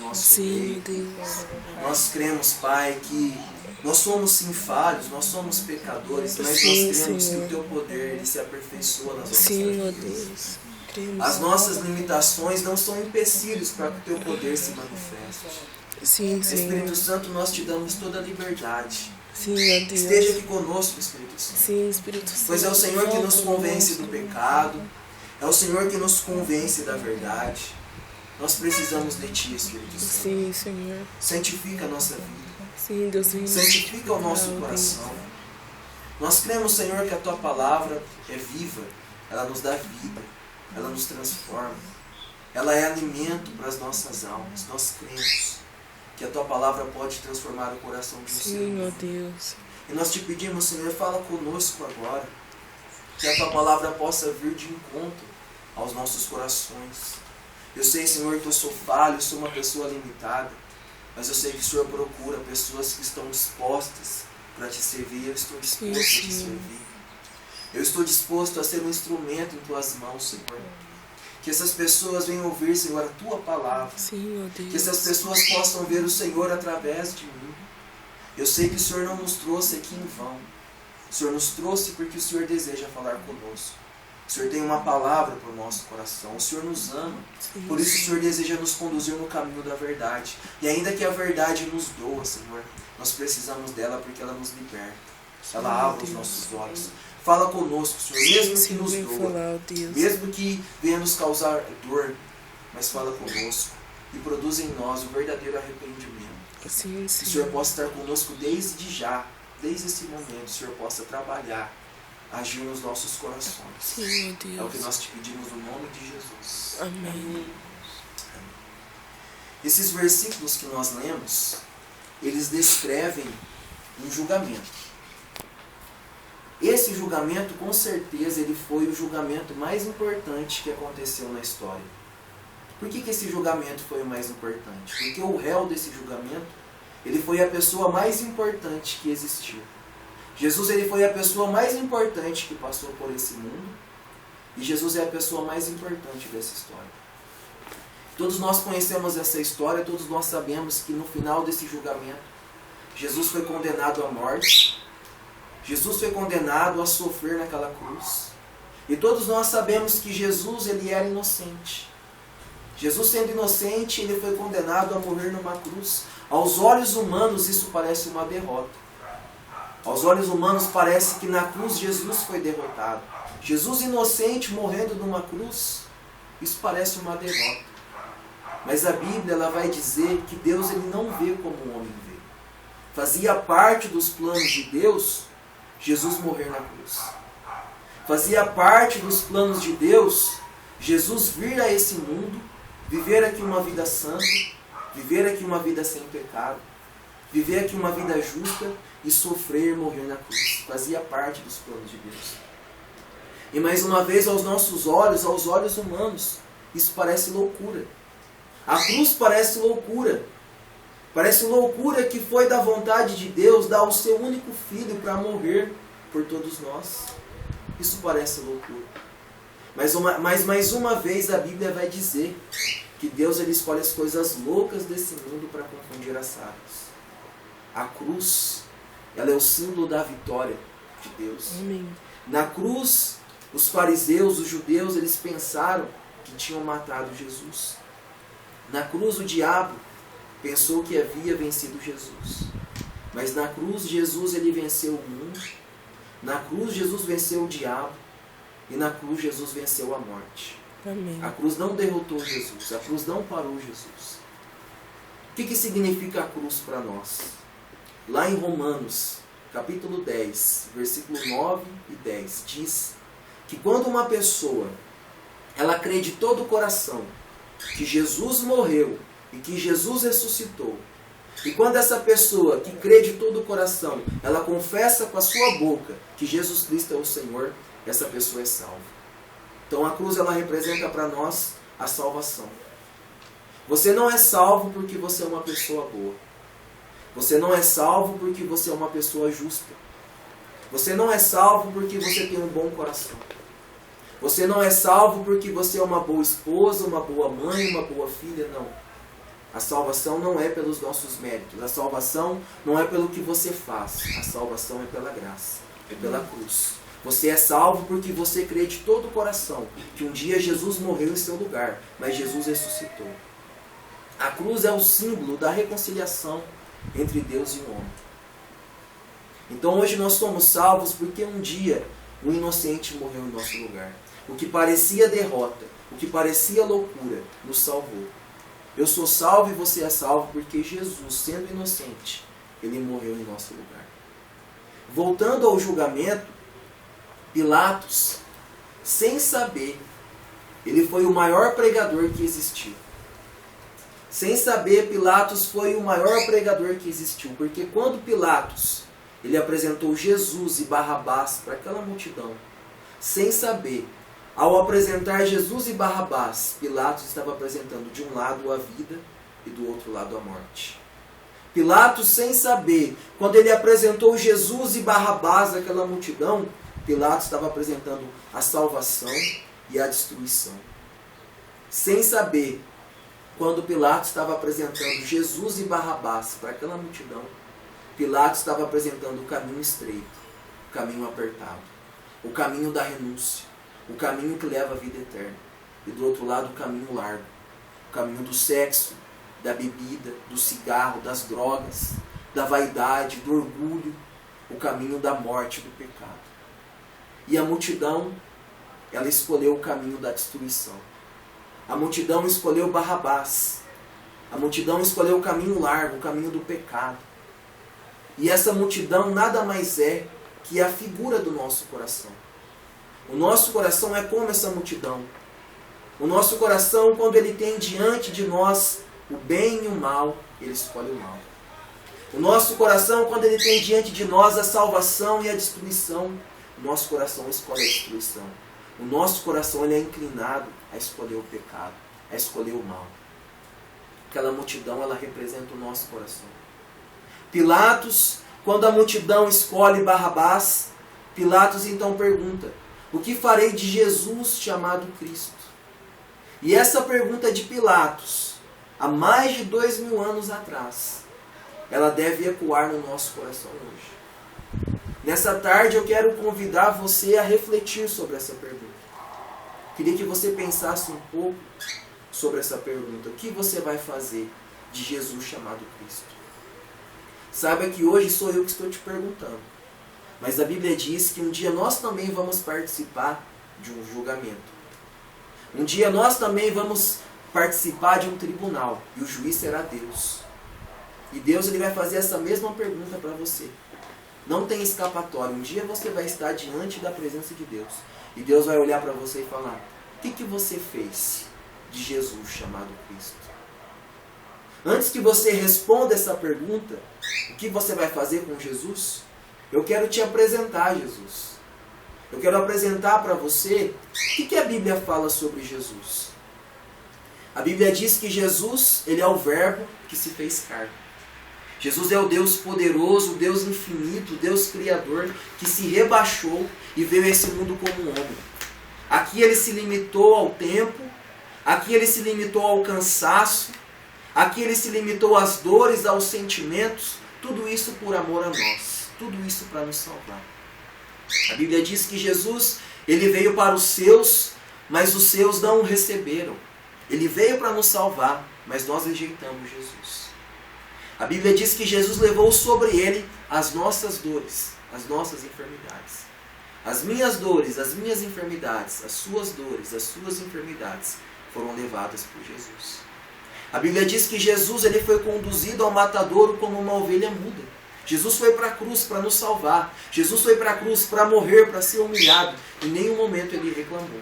nosso Sim, Rei. Deus. Nós cremos, Pai, que nós somos sim falhos, nós somos pecadores, mas Sim, nós cremos Senhor. que o Teu poder ele se aperfeiçoa nas nossas Sim, ó vidas. Deus. Cremos. As nossas limitações não são empecilhos para que o Teu poder se manifeste. Sim, Senhor. Espírito Santo, nós te damos toda a liberdade. Sim, ó Deus. Esteja aqui conosco, Espírito Santo. Sim, Espírito Santo. Pois é o Senhor que nos Fala convence conosco. do pecado, é o Senhor que nos convence da verdade. Nós precisamos de Ti, Espírito Santo. Sim, Senhor. Santifica a nossa vida. Sim, Deus vem. Santifica o nosso coração. Nós cremos, Senhor, que a Tua palavra é viva. Ela nos dá vida. Ela nos transforma. Ela é alimento para as nossas almas. Nós cremos que a Tua palavra pode transformar o coração de um ser Sim, ó humano. Deus. E nós te pedimos, Senhor, fala conosco agora. Que a Tua palavra possa vir de encontro aos nossos corações. Eu sei, Senhor, que eu sou falho, eu sou uma pessoa limitada. Mas eu sei que o Senhor procura pessoas que estão dispostas para te servir. Eu estou disposto a te servir. Eu estou disposto a ser um instrumento em Tuas mãos, Senhor. Que essas pessoas venham ouvir, Senhor, a Tua palavra. Sim, ó Deus. Que essas pessoas possam ver o Senhor através de mim. Eu sei que o Senhor não nos trouxe aqui em vão. O Senhor nos trouxe porque o Senhor deseja falar conosco. O Senhor tem uma palavra para o nosso coração. O Senhor nos ama. Sim, Por isso o Senhor deseja nos conduzir no caminho da verdade. E ainda que a verdade nos doa, Senhor, nós precisamos dela porque ela nos liberta. Ela abre os nossos olhos. Fala conosco, Senhor, mesmo que Sim, nos vem doa. falar, ó Deus. Mesmo que venha nos causar dor. Mas fala conosco. E produz em nós o verdadeiro arrependimento. Sim, Que o Senhor. Senhor possa estar conosco desde já. Desde esse momento, o Senhor possa trabalhar, agir nos nossos corações. Sim, ó Deus. É o que nós te pedimos no nome de Jesus. Amém. Esses versículos que nós lemos, eles descrevem um julgamento. Esse julgamento, com certeza, ele foi o julgamento mais importante que aconteceu na história. Por que esse julgamento foi o mais importante? Porque o réu desse julgamento, ele foi a pessoa mais importante que existiu. Jesus, ele foi a pessoa mais importante que passou por esse mundo. E Jesus é a pessoa mais importante dessa história. Todos nós conhecemos essa história, todos nós sabemos que no final desse julgamento, Jesus foi condenado à morte. Jesus foi condenado a sofrer naquela cruz. E todos nós sabemos que Jesus, ele era inocente. Jesus, sendo inocente, ele foi condenado a morrer numa cruz. Aos olhos humanos, isso parece uma derrota. Aos olhos humanos, parece que na cruz Jesus foi derrotado. Jesus inocente morrendo numa cruz, isso parece uma derrota. Mas a Bíblia ela vai dizer que Deus ele não vê como o homem vê. Fazia parte dos planos de Deus Jesus morrer na cruz. Fazia parte dos planos de Deus Jesus vir a esse mundo, viver aqui uma vida santa, viver aqui uma vida sem pecado, viver aqui uma vida justa e sofrer e morrer na cruz. Fazia parte dos planos de Deus. E mais uma vez, aos nossos olhos, aos olhos humanos, isso parece loucura. A cruz parece loucura. Parece loucura que foi da vontade de Deus dar o seu único filho para morrer por todos nós. Isso parece loucura. Mas mais uma vez a Bíblia vai dizer que Deus ele escolhe as coisas loucas desse mundo para confundir as sábias. A cruz, ela é o símbolo da vitória de Deus. Amém. Na cruz, os fariseus, os judeus, eles pensaram que tinham matado Jesus. Na cruz, o diabo pensou que havia vencido Jesus. Mas na cruz, Jesus ele venceu o mundo. Na cruz, Jesus venceu o diabo. E na cruz, Jesus venceu a morte. Amém. A cruz não derrotou Jesus. A cruz não parou Jesus. O que significa a cruz para nós? Lá em Romanos, capítulo 10, versículo 9 e 10, diz que quando uma pessoa ela crê de todo o coração que Jesus morreu e que Jesus ressuscitou, e quando essa pessoa que crê de todo o coração, ela confessa com a sua boca que Jesus Cristo é o Senhor, essa pessoa é salva. Então a cruz ela representa para nós a salvação. Você não é salvo porque você é uma pessoa boa. Você não é salvo porque você é uma pessoa justa. Você não é salvo porque você tem um bom coração. Você não é salvo porque você é uma boa esposa, uma boa mãe, uma boa filha, não. A salvação não é pelos nossos méritos. A salvação não é pelo que você faz. A salvação é pela graça. É pela cruz. Você é salvo porque você crê de todo o coração que um dia Jesus morreu em seu lugar, mas Jesus ressuscitou. A cruz é o símbolo da reconciliação entre Deus e o homem. Então hoje nós somos salvos porque um dia um inocente morreu em nosso lugar. O que parecia derrota, o que parecia loucura, nos salvou. Eu sou salvo e você é salvo porque Jesus, sendo inocente, ele morreu em nosso lugar. Voltando ao julgamento, Pilatos, sem saber, ele foi o maior pregador que existiu. Sem saber, Pilatos foi o maior pregador que existiu. Porque quando Pilatos ele apresentou Jesus e Barrabás para aquela multidão, sem saber, ao apresentar Jesus e Barrabás, Pilatos estava apresentando de um lado a vida e do outro lado a morte. Pilatos, sem saber, quando ele apresentou Jesus e Barrabás àquela multidão, Pilatos estava apresentando a salvação e a destruição. Sem saber, quando Pilatos estava apresentando Jesus e Barrabás para aquela multidão, Pilatos estava apresentando o caminho estreito, o caminho apertado, o caminho da renúncia, o caminho que leva à vida eterna. E do outro lado o caminho largo, o caminho do sexo, da bebida, do cigarro, das drogas, da vaidade, do orgulho, o caminho da morte, do pecado. E a multidão, ela escolheu o caminho da destruição. A multidão escolheu Barrabás. A multidão escolheu o caminho largo, o caminho do pecado. E essa multidão nada mais é que a figura do nosso coração. O nosso coração é como essa multidão. O nosso coração, quando ele tem diante de nós o bem e o mal, ele escolhe o mal. O nosso coração, quando ele tem diante de nós a salvação e a destruição, o nosso coração escolhe a destruição. O nosso coração ele é inclinado a escolher o pecado, a escolher o mal. Aquela multidão, ela representa o nosso coração. Pilatos, quando a multidão escolhe Barrabás, Pilatos então pergunta: o que farei de Jesus chamado Cristo? E essa pergunta de Pilatos, há mais de 2000 anos atrás, ela deve ecoar no nosso coração hoje. Nessa tarde eu quero convidar você a refletir sobre essa pergunta. Queria que você pensasse um pouco sobre essa pergunta. O que você vai fazer de Jesus chamado Cristo? Saiba que hoje sou eu que estou te perguntando. Mas a Bíblia diz que um dia nós também vamos participar de um julgamento. Um dia nós também vamos participar de um tribunal. E o juiz será Deus. E Deus ele vai fazer essa mesma pergunta para você. Não tem escapatória. Um dia você vai estar diante da presença de Deus. E Deus vai olhar para você e falar: o que você fez de Jesus chamado Cristo? Antes que você responda essa pergunta, o que você vai fazer com Jesus? Eu quero te apresentar Jesus. Eu quero apresentar para você o que a Bíblia fala sobre Jesus. A Bíblia diz que Jesus, ele é o verbo que se fez carne. Jesus é o Deus poderoso, o Deus infinito, o Deus criador, que se rebaixou e veio a esse mundo como um homem. Aqui ele se limitou ao tempo, aqui ele se limitou ao cansaço, aqui ele se limitou às dores, aos sentimentos, tudo isso por amor a nós, tudo isso para nos salvar. A Bíblia diz que Jesus, ele veio para os seus, mas os seus não o receberam. Ele veio para nos salvar, mas nós rejeitamos Jesus. A Bíblia diz que Jesus levou sobre ele as nossas dores, as nossas enfermidades. As minhas dores, as minhas enfermidades, as suas dores, as suas enfermidades foram levadas por Jesus. A Bíblia diz que Jesus ele foi conduzido ao matadouro como uma ovelha muda. Jesus foi para a cruz para nos salvar. Jesus foi para a cruz para morrer, para ser humilhado. Em nenhum momento ele reclamou.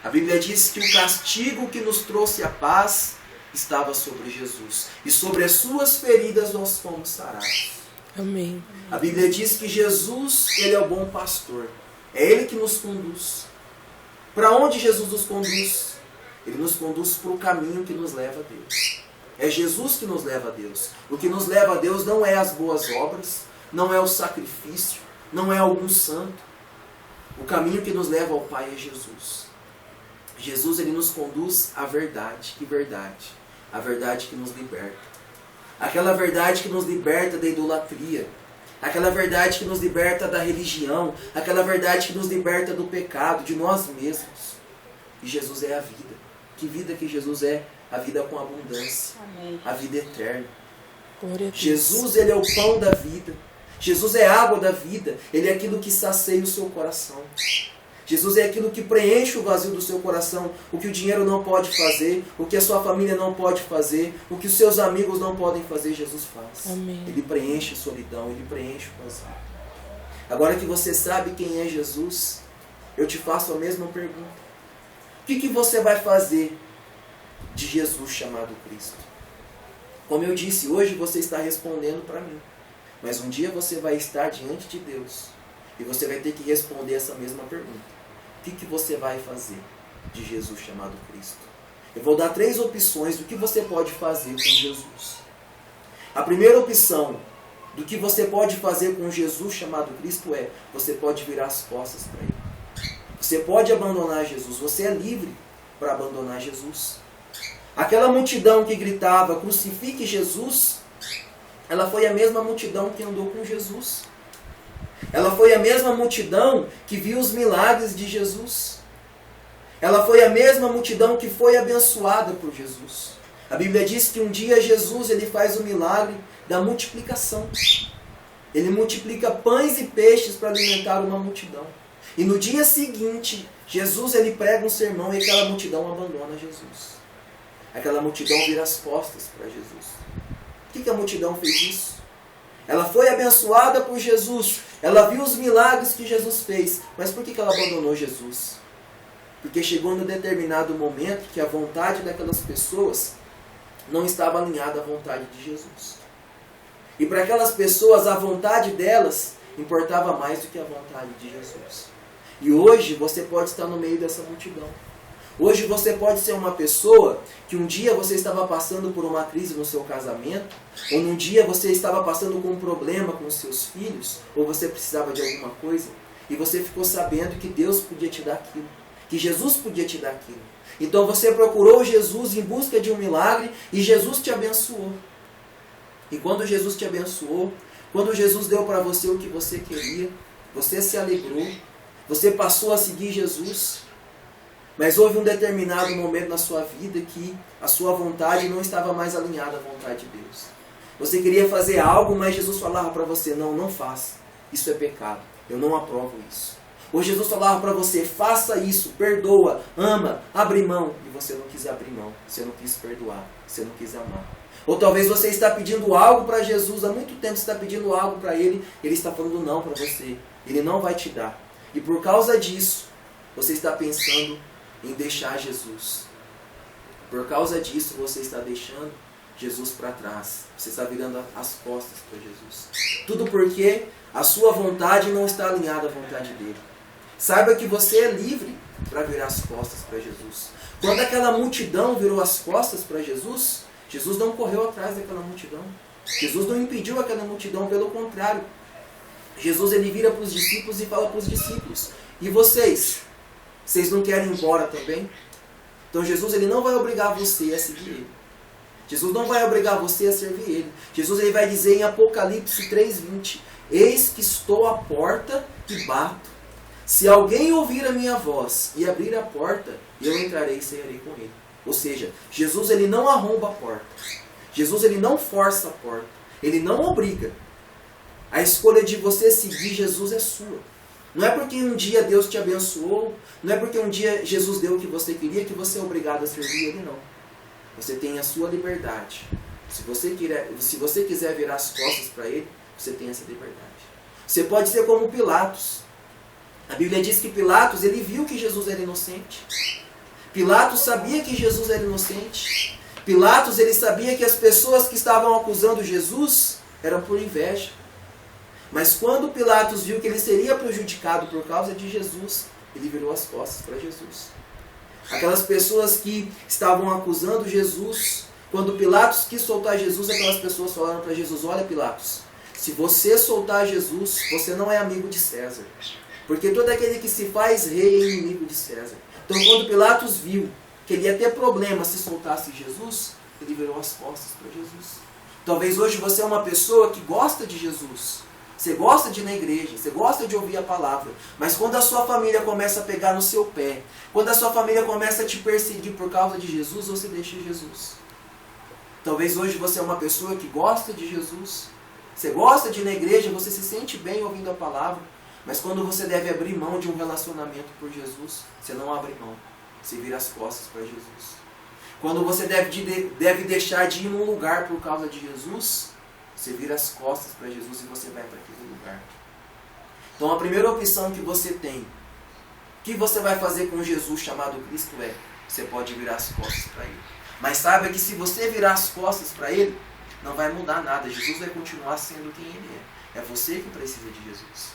A Bíblia diz que o castigo que nos trouxe a paz estava sobre Jesus. E sobre as suas feridas nós fomos sarados. Amém. A Bíblia diz que Jesus, ele é o bom pastor. É ele que nos conduz. Para onde Jesus nos conduz? Ele nos conduz para o caminho que nos leva a Deus. É Jesus que nos leva a Deus. O que nos leva a Deus não é as boas obras, não é o sacrifício, não é algum santo. O caminho que nos leva ao Pai é Jesus. Jesus ele nos conduz à verdade. Que verdade? A verdade que nos liberta. Aquela verdade que nos liberta da idolatria. Aquela verdade que nos liberta da religião. Aquela verdade que nos liberta do pecado, de nós mesmos. E Jesus é a vida. Que vida que Jesus é? A vida com abundância. Amém. A vida eterna. Glória a Deus. Jesus, Ele é o pão da vida. Jesus é a água da vida. Ele é aquilo que sacia o seu coração. Jesus é aquilo que preenche o vazio do seu coração. O que o dinheiro não pode fazer. O que a sua família não pode fazer. O que os seus amigos não podem fazer, Jesus faz. Amém. Ele preenche a solidão. Ele preenche o vazio. Agora que você sabe quem é Jesus, eu te faço a mesma pergunta. O que você vai fazer de Jesus chamado Cristo? Como eu disse, hoje você está respondendo para mim. Mas um dia você vai estar diante de Deus. E você vai ter que responder essa mesma pergunta. O que você vai fazer de Jesus chamado Cristo? Eu vou dar 3 opções do que você pode fazer com Jesus. A primeira opção do que você pode fazer com Jesus chamado Cristo é: você pode virar as costas para Ele. Você pode abandonar Jesus. Você é livre para abandonar Jesus. Aquela multidão que gritava, crucifique Jesus, ela foi a mesma multidão que andou com Jesus. Ela foi a mesma multidão que viu os milagres de Jesus. Ela foi a mesma multidão que foi abençoada por Jesus. A Bíblia diz que um dia Jesus ele faz o milagre da multiplicação. Ele multiplica pães e peixes para alimentar uma multidão. E no dia seguinte, Jesus ele prega um sermão e aquela multidão abandona Jesus. Aquela multidão vira as costas para Jesus. Por que a multidão fez isso? Ela foi abençoada por Jesus. Ela viu os milagres que Jesus fez. Mas por que ela abandonou Jesus? Porque chegou num determinado momento que a vontade daquelas pessoas não estava alinhada à vontade de Jesus. E para aquelas pessoas, a vontade delas importava mais do que a vontade de Jesus. E hoje você pode estar no meio dessa multidão. Hoje você pode ser uma pessoa que um dia você estava passando por uma crise no seu casamento, ou num dia você estava passando com um problema com os seus filhos, ou você precisava de alguma coisa, e você ficou sabendo que Deus podia te dar aquilo, que Jesus podia te dar aquilo. Então você procurou Jesus em busca de um milagre e Jesus te abençoou. E quando Jesus te abençoou, quando Jesus deu para você o que você queria, você se alegrou, você passou a seguir Jesus. Mas houve um determinado momento na sua vida que a sua vontade não estava mais alinhada à vontade de Deus. Você queria fazer algo, mas Jesus falava para você: não faça. Isso é pecado. Eu não aprovo isso. Ou Jesus falava para você: faça isso, perdoa, ama, abre mão. E você não quis abrir mão. Você não quis perdoar. Você não quis amar. Ou talvez você está pedindo algo para Jesus. Há muito tempo você está pedindo algo para Ele. Ele está falando não para você. Ele não vai te dar. E por causa disso, você está pensando em deixar Jesus. Por causa disso, você está deixando Jesus para trás. Você está virando as costas para Jesus. Tudo porque a sua vontade não está alinhada à vontade dele. Saiba que você é livre para virar as costas para Jesus. Quando aquela multidão virou as costas para Jesus, Jesus não correu atrás daquela multidão. Jesus não impediu aquela multidão, pelo contrário. Jesus ele vira para os discípulos e fala para os discípulos: e vocês? Vocês não querem ir embora também? Então Jesus ele não vai obrigar você a seguir Ele. Jesus não vai obrigar você a servir Ele. Jesus ele vai dizer em Apocalipse 3:20: eis que estou à porta e bato. Se alguém ouvir a minha voz e abrir a porta, eu entrarei e cearei com ele. Ou seja, Jesus ele não arromba a porta. Jesus ele não força a porta. Ele não obriga. A escolha de você seguir Jesus é sua. Não é porque um dia Deus te abençoou, não é porque um dia Jesus deu o que você queria que você é obrigado a servir Ele, não. Você tem a sua liberdade. Se você quiser virar as costas para Ele, você tem essa liberdade. Você pode ser como Pilatos. A Bíblia diz que Pilatos ele viu que Jesus era inocente. Pilatos sabia que Jesus era inocente. Pilatos ele sabia que as pessoas que estavam acusando Jesus eram por inveja. Mas quando Pilatos viu que ele seria prejudicado por causa de Jesus, ele virou as costas para Jesus. Aquelas pessoas que estavam acusando Jesus, quando Pilatos quis soltar Jesus, aquelas pessoas falaram para Jesus: olha Pilatos, se você soltar Jesus, você não é amigo de César. Porque todo aquele que se faz rei é inimigo de César. Então quando Pilatos viu que ele ia ter problema se soltasse Jesus, ele virou as costas para Jesus. Talvez hoje você é uma pessoa que gosta de Jesus. Você gosta de ir na igreja, você gosta de ouvir a palavra. Mas quando a sua família começa a pegar no seu pé, quando a sua família começa a te perseguir por causa de Jesus, você deixa Jesus. Talvez hoje você é uma pessoa que gosta de Jesus. Você gosta de ir na igreja, você se sente bem ouvindo a palavra. Mas quando você deve abrir mão de um relacionamento por Jesus, você não abre mão. Você vira as costas para Jesus. Quando você deve deixar de ir num lugar por causa de Jesus, você vira as costas para Jesus e você vai para aquele lugar. Então a primeira opção que você tem, o que você vai fazer com Jesus chamado Cristo é, você pode virar as costas para Ele. Mas saiba que se você virar as costas para Ele, não vai mudar nada. Jesus vai continuar sendo quem Ele é. É você que precisa de Jesus.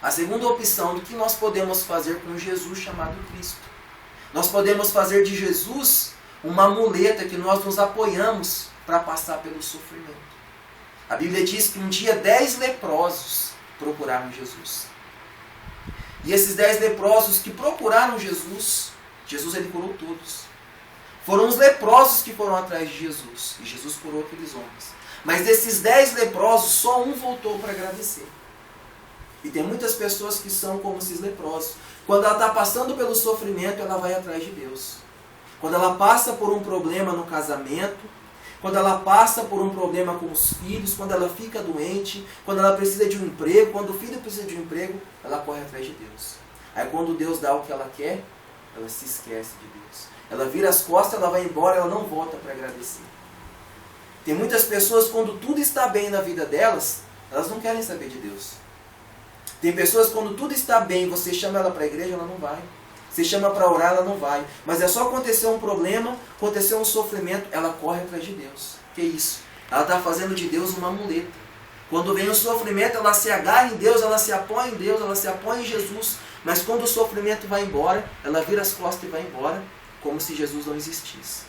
A segunda opção do que nós podemos fazer com Jesus chamado Cristo. Nós podemos fazer de Jesus uma muleta que nós nos apoiamos para passar pelo sofrimento. A Bíblia diz que um dia 10 leprosos procuraram Jesus. E esses 10 leprosos que procuraram Jesus, Jesus ele curou todos. Foram os leprosos que foram atrás de Jesus. E Jesus curou aqueles homens. Mas desses 10 leprosos, só um voltou para agradecer. E tem muitas pessoas que são como esses leprosos. Quando ela está passando pelo sofrimento, ela vai atrás de Deus. Quando ela passa por um problema no casamento, quando ela passa por um problema com os filhos, quando ela fica doente, quando ela precisa de um emprego, quando o filho precisa de um emprego, ela corre atrás de Deus. Aí quando Deus dá o que ela quer, ela se esquece de Deus. Ela vira as costas, ela vai embora, ela não volta para agradecer. Tem muitas pessoas, quando tudo está bem na vida delas, elas não querem saber de Deus. Tem pessoas, quando tudo está bem, você chama ela para a igreja, ela não vai. Você chama para orar, ela não vai. Mas é só acontecer um problema, acontecer um sofrimento, ela corre atrás de Deus. Que isso? Ela está fazendo de Deus uma muleta. Quando vem o sofrimento, ela se agarra em Deus, ela se apoia em Deus, ela se apoia em Jesus. Mas quando o sofrimento vai embora, ela vira as costas e vai embora, como se Jesus não existisse.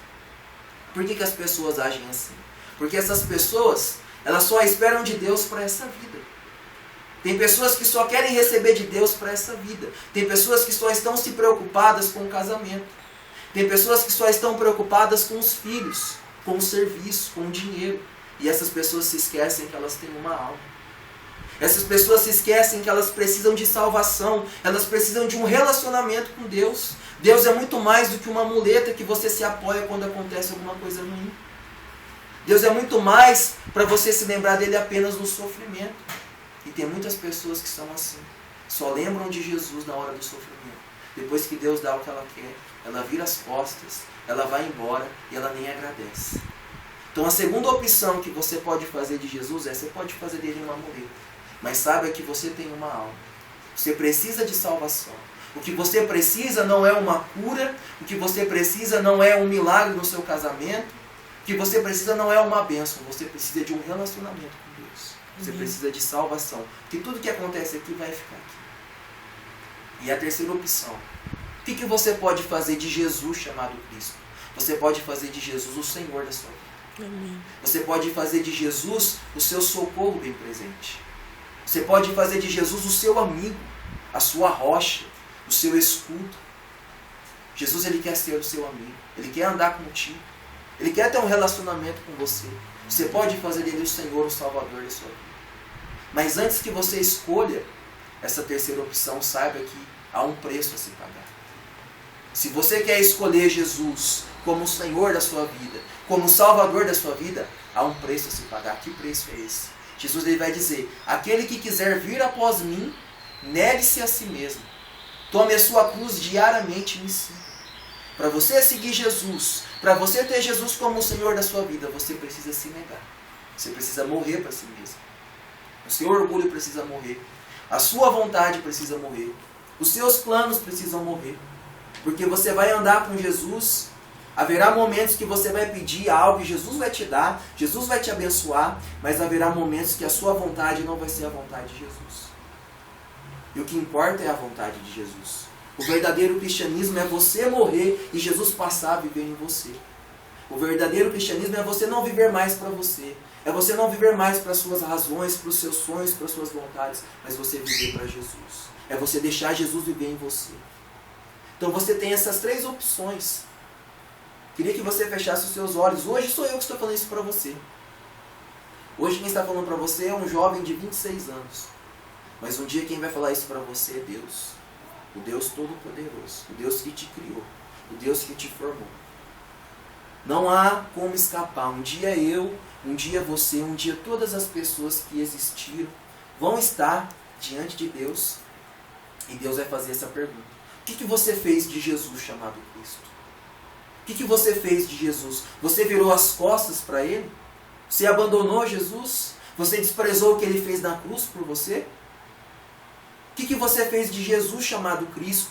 Por que as pessoas agem assim? Porque essas pessoas, elas só esperam de Deus para essa vida. Tem pessoas que só querem receber de Deus para essa vida. Tem pessoas que só estão se preocupadas com o casamento. Tem pessoas que só estão preocupadas com os filhos, com o serviço, com o dinheiro. E essas pessoas se esquecem que elas têm uma alma. Essas pessoas se esquecem que elas precisam de salvação. Elas precisam de um relacionamento com Deus. Deus é muito mais do que uma muleta que você se apoia quando acontece alguma coisa ruim. Deus é muito mais para você se lembrar dele apenas no sofrimento. E tem muitas pessoas que são assim. Só lembram de Jesus na hora do sofrimento. Depois que Deus dá o que ela quer, ela vira as costas, ela vai embora e ela nem agradece. Então a segunda opção que você pode fazer de Jesus é, você pode fazer dele uma muleta. Mas saiba que você tem uma alma. Você precisa de salvação. O que você precisa não é uma cura. O que você precisa não é um milagre no seu casamento. O que você precisa não é uma bênção. Você precisa de um relacionamento com Deus. Você precisa de salvação. Porque tudo que acontece aqui vai ficar aqui. E a terceira opção. O que você pode fazer de Jesus chamado Cristo? Você pode fazer de Jesus o Senhor da sua vida. Amém. Você pode fazer de Jesus o seu socorro bem presente. Você pode fazer de Jesus o seu amigo, a sua rocha, o seu escudo. Jesus ele quer ser o seu amigo. Ele quer andar contigo. Ele quer ter um relacionamento com você. Você pode fazer dele o Senhor, o Salvador da sua vida. Mas antes que você escolha essa terceira opção, saiba que há um preço a se pagar. Se você quer escolher Jesus como o Senhor da sua vida, como o Salvador da sua vida, há um preço a se pagar. Que preço é esse? Jesus ele vai dizer, aquele que quiser vir após mim, negue-se a si mesmo. Tome a sua cruz diariamente e me siga. Para você seguir Jesus, para você ter Jesus como o Senhor da sua vida, você precisa se negar. Você precisa morrer para si mesmo. O seu orgulho precisa morrer. A sua vontade precisa morrer. Os seus planos precisam morrer. Porque você vai andar com Jesus. Haverá momentos que você vai pedir algo e Jesus vai te dar. Jesus vai te abençoar. Mas haverá momentos que a sua vontade não vai ser a vontade de Jesus. E o que importa é a vontade de Jesus. O verdadeiro cristianismo é você morrer e Jesus passar a viver em você. O verdadeiro cristianismo é você não viver mais para você. É você não viver mais para as suas razões, para os seus sonhos, para as suas vontades, mas você viver para Jesus. É você deixar Jesus viver em você. Então você tem essas três opções. Queria que você fechasse os seus olhos. Hoje sou eu que estou falando isso para você. Hoje quem está falando para você é um jovem de 26 anos. Mas um dia quem vai falar isso para você é Deus. O Deus Todo-Poderoso. O Deus que te criou. O Deus que te formou. Não há como escapar. Um dia eu, um dia você, um dia todas as pessoas que existiram vão estar diante de Deus. E Deus vai fazer essa pergunta. O que você fez de Jesus chamado Cristo? O que você fez de Jesus? Você virou as costas para Ele? Você abandonou Jesus? Você desprezou o que Ele fez na cruz por você? O que você fez de Jesus chamado Cristo?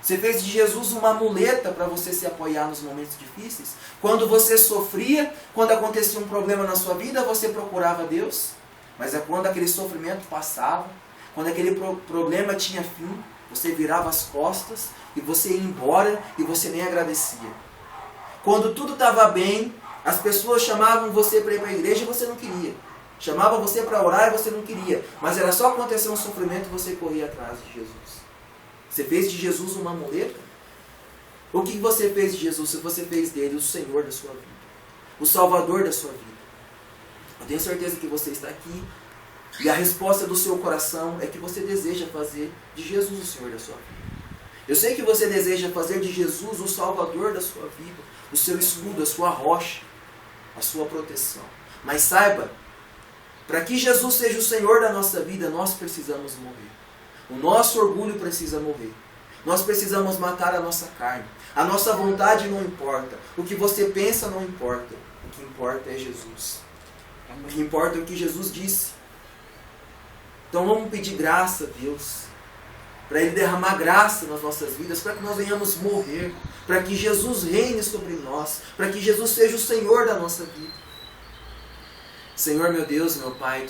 Você fez de Jesus uma muleta para você se apoiar nos momentos difíceis? Quando você sofria, quando acontecia um problema na sua vida, você procurava Deus? Mas é quando aquele sofrimento passava, quando aquele problema tinha fim, você virava as costas e você ia embora e você nem agradecia. Quando tudo estava bem, as pessoas chamavam você para ir para a igreja e você não queria. Chamavam você para orar e você não queria. Mas era só acontecer um sofrimento e você corria atrás de Jesus. Você fez de Jesus uma muleta? O que você fez de Jesus? Se você fez dele o Senhor da sua vida, o Salvador da sua vida. Eu tenho certeza que você está aqui e a resposta do seu coração é que você deseja fazer de Jesus o Senhor da sua vida. Eu sei que você deseja fazer de Jesus o Salvador da sua vida, o seu escudo, a sua rocha, a sua proteção. Mas saiba, para que Jesus seja o Senhor da nossa vida, nós precisamos morrer. O nosso orgulho precisa morrer. Nós precisamos matar a nossa carne. A nossa vontade não importa. O que você pensa não importa. O que importa é Jesus. O que importa é o que Jesus disse. Então vamos pedir graça a Deus, para Ele derramar graça nas nossas vidas, para que nós venhamos morrer, para que Jesus reine sobre nós, para que Jesus seja o Senhor da nossa vida. Senhor, meu Deus, meu Pai,